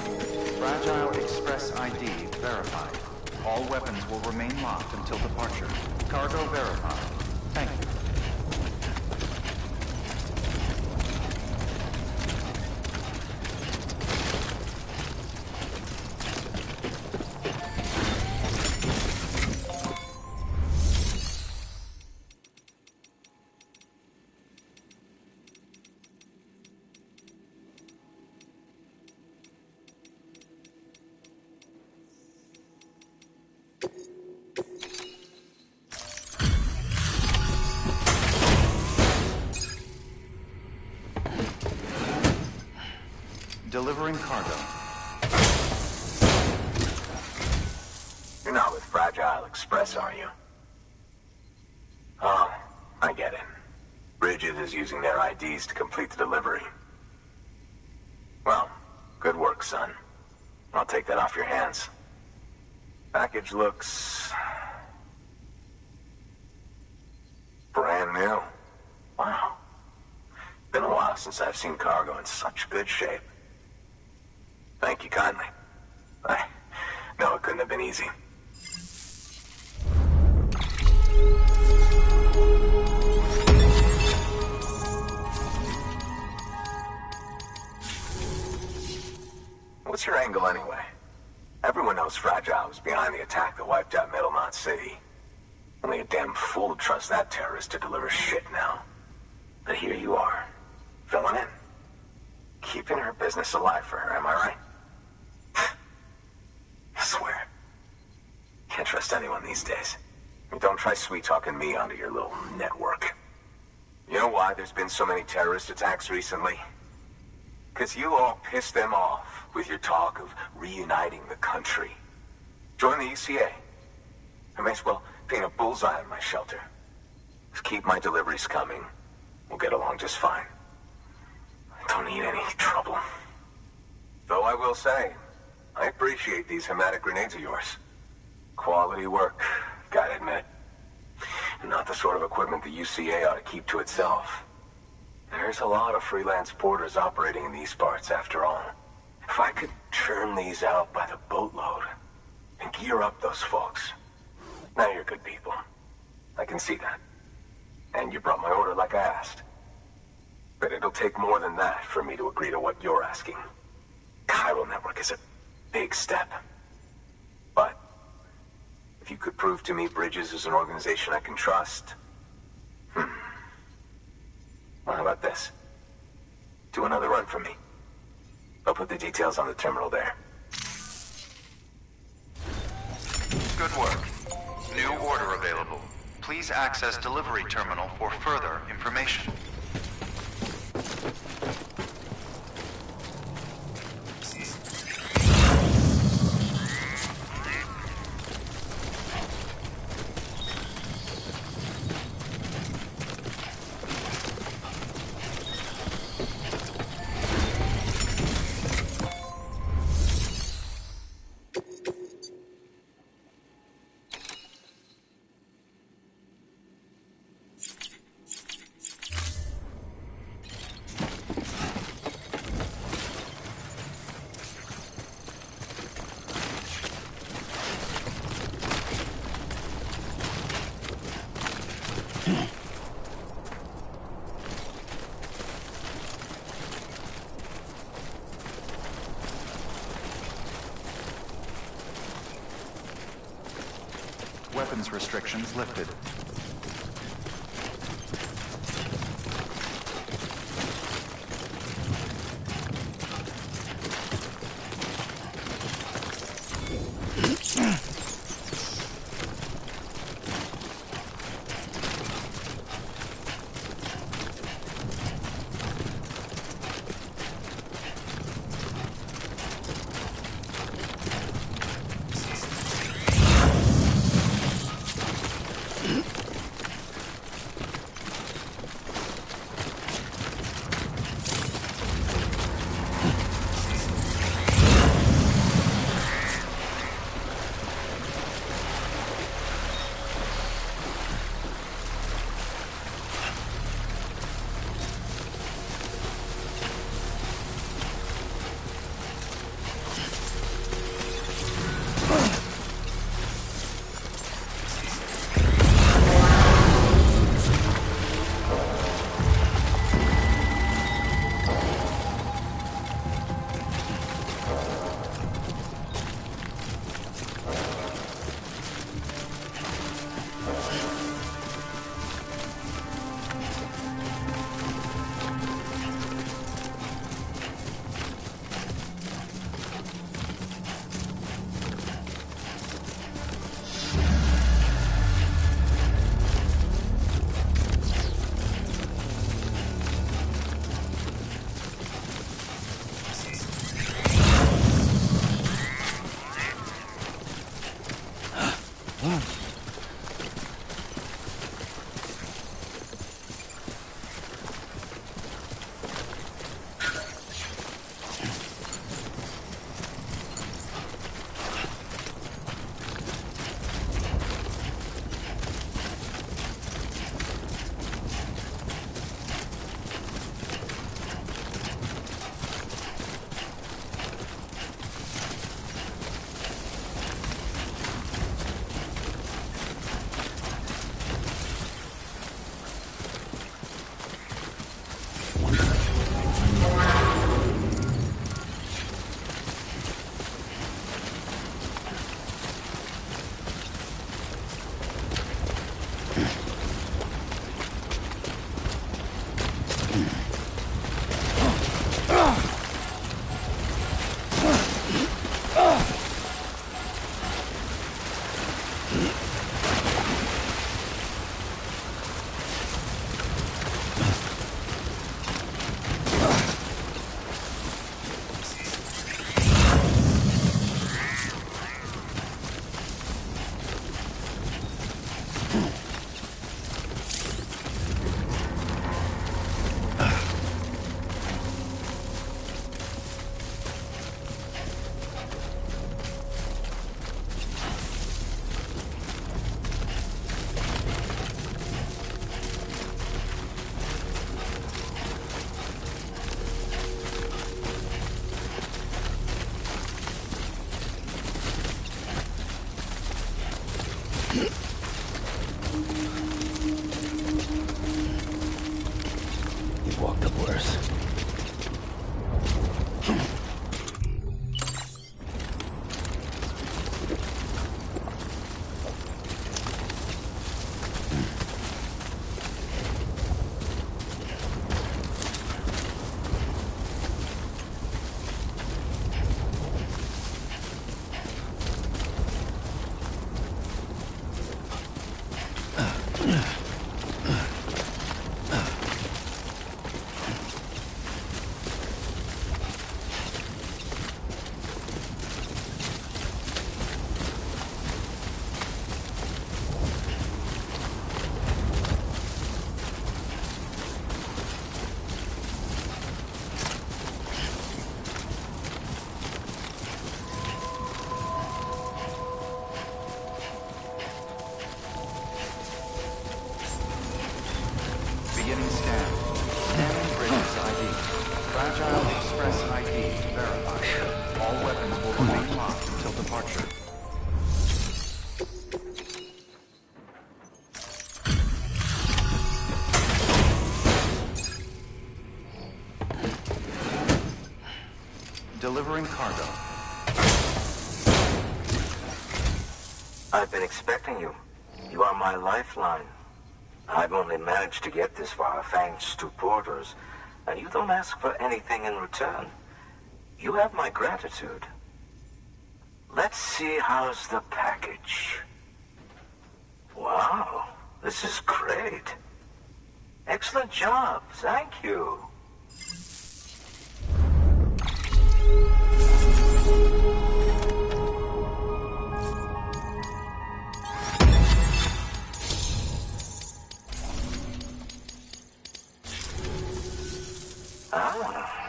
Speaker 1: Fragile Express ID verified. All weapons will remain locked until departure. Cargo verified. Thank you. Delivering cargo.
Speaker 7: You're not with Fragile Express, are you? Oh, I get it. Bridget is using their IDs to complete the delivery. Well, good work, son. I'll take that off your hands. Package looks... brand new. Wow. Been a while since I've seen cargo in such good shape. Thank you kindly. I know it couldn't have been easy. What's your angle anyway? Everyone knows Fragile was behind the attack that wiped out Middlemont City. Only a damn fool would trust that terrorist to deliver shit now. But here you are, filling in. Keeping her business alive for her, am I right? I swear. Can't trust anyone these days. And don't try sweet-talking me onto your little network. You know why there's been so many terrorist attacks recently? Because you all pissed them off with your talk of reuniting the country. Join the UCA. I may as well paint a bullseye on my shelter. Just keep my deliveries coming. We'll get along just fine. I don't need any trouble. Though I will say, I appreciate these hematic grenades of yours. Quality work, gotta admit. And not the sort of equipment the UCA ought to keep to itself. There's a lot of freelance porters operating in these parts, after all. If I could churn these out by the boatload and gear up those folks. Now you're good people. I can see that. And you brought my order like I asked. But it'll take more than that for me to agree to what you're asking. Chiral Network is a big step. But if
Speaker 2: If you could prove to me Bridges is an organization I can trust. Well, how about this? Do another run for me. I'll put the details on the terminal there.
Speaker 1: Good work. New order available. Please access delivery terminal for further information. Weapons restrictions lifted. Beginning scan. Scanning bridges ID. Fragile Express ID verified. All weapons will remain locked until departure. Delivering cargo.
Speaker 7: I've been expecting you. You are my lifeline. I've only managed to get this far thanks to porters, and you don't ask for anything in return. You have my gratitude. Let's see how's the package. Wow, this is great. Excellent job, thank you.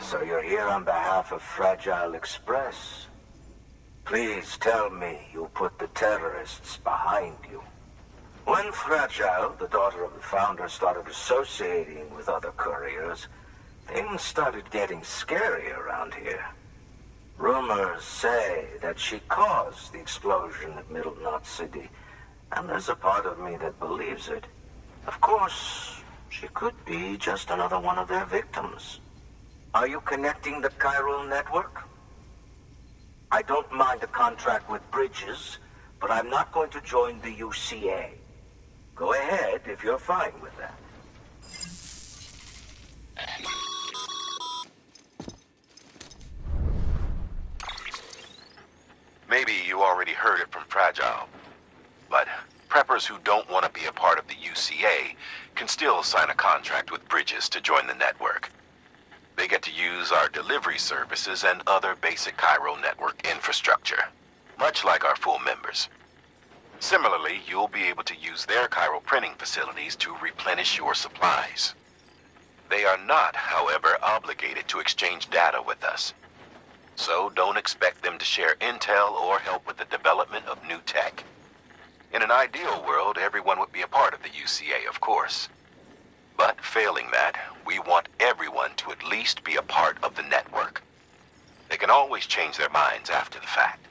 Speaker 7: So you're here on behalf of Fragile Express. Please tell me you put the terrorists behind you. When Fragile, the daughter of the founder, started associating with other couriers, things started getting scary around here. Rumors say that she caused the explosion at Middle Knot City, and there's a part of me that believes it. Of course, she could be just another one of their victims. Are you connecting the chiral network? I don't mind a contract with Bridges, but I'm not going to join the UCA. Go ahead if you're fine with that.
Speaker 2: Maybe you already heard it from Fragile, but preppers who don't want to be a part of the UCA can still sign a contract with Bridges to join the network. They get to use our delivery services and other basic chiral network infrastructure, much like our full members. Similarly, you'll be able to use their chiral printing facilities to replenish your supplies. They are not, however, obligated to exchange data with us. So don't expect them to share intel or help with the development of new tech. In an ideal world, everyone would be a part of the UCA, of course. But failing that, we want everyone to at least be a part of the network. They can always change their minds after the fact.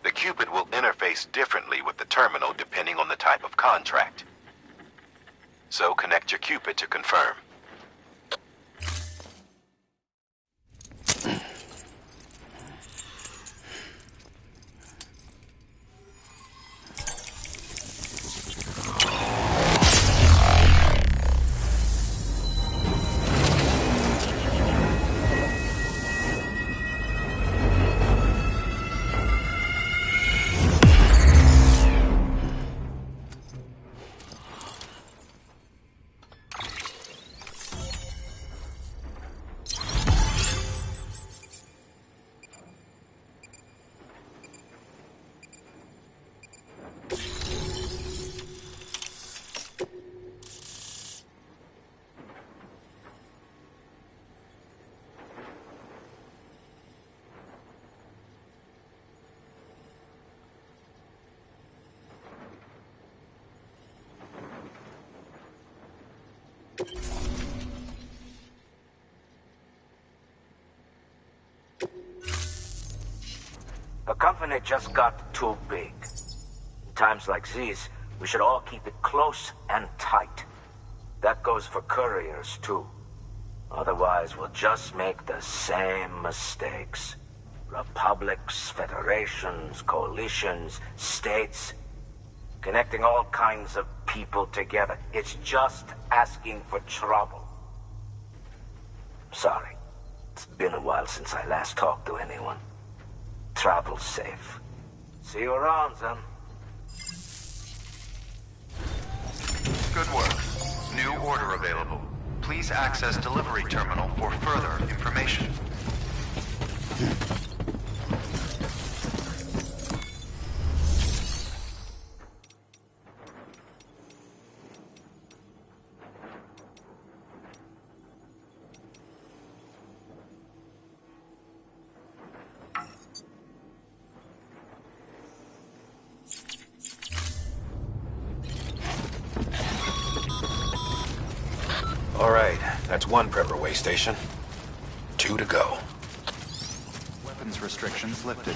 Speaker 2: The Cupid will interface differently with the terminal depending on the type of contract. So connect your Cupid to confirm.
Speaker 7: The company just got too big. In times like these, we should all keep it close and tight. That goes for couriers, too. Otherwise, we'll just make the same mistakes. Republics, federations, coalitions, states, connecting all kinds of people together. It's just asking for trouble. Sorry. It's been a while since I last talked to anyone. Travel safe. See you around, then.
Speaker 1: Good work. New order available. Please access delivery terminal for further information.
Speaker 2: Alright, that's one prepper way station. 2 to go.
Speaker 1: Weapons restrictions lifted.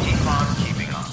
Speaker 1: Keep on keeping on.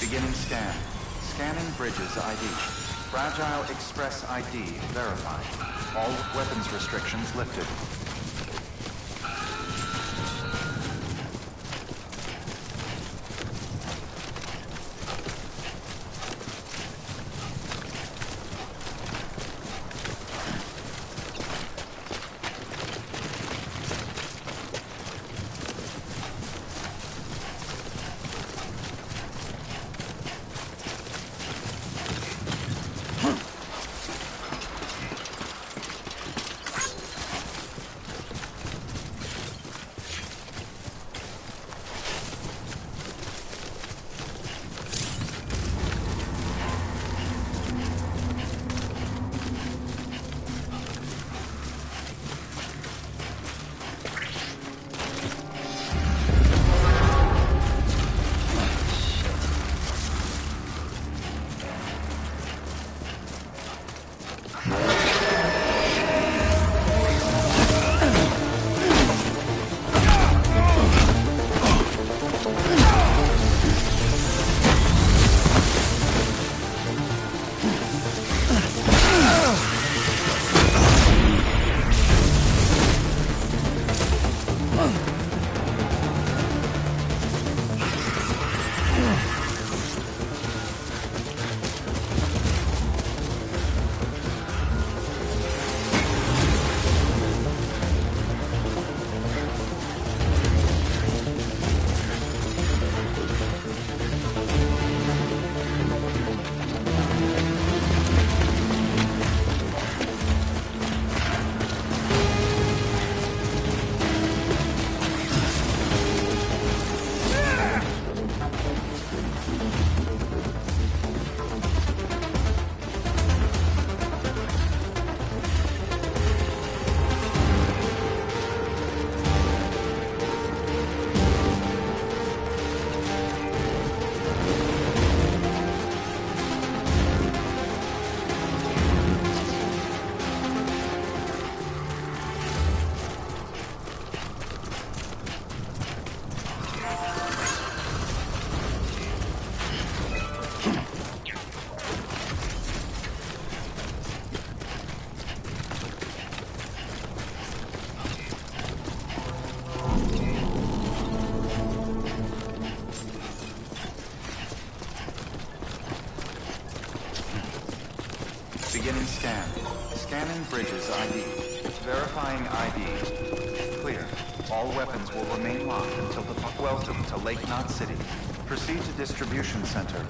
Speaker 1: Beginning scan. Scanning bridges ID. Fragile Express ID verified. All weapons restrictions lifted. Beginning scan. Scanning bridges ID. Verifying ID. Clear. All weapons will remain locked until welcome to Lake Knot City. Proceed to distribution center.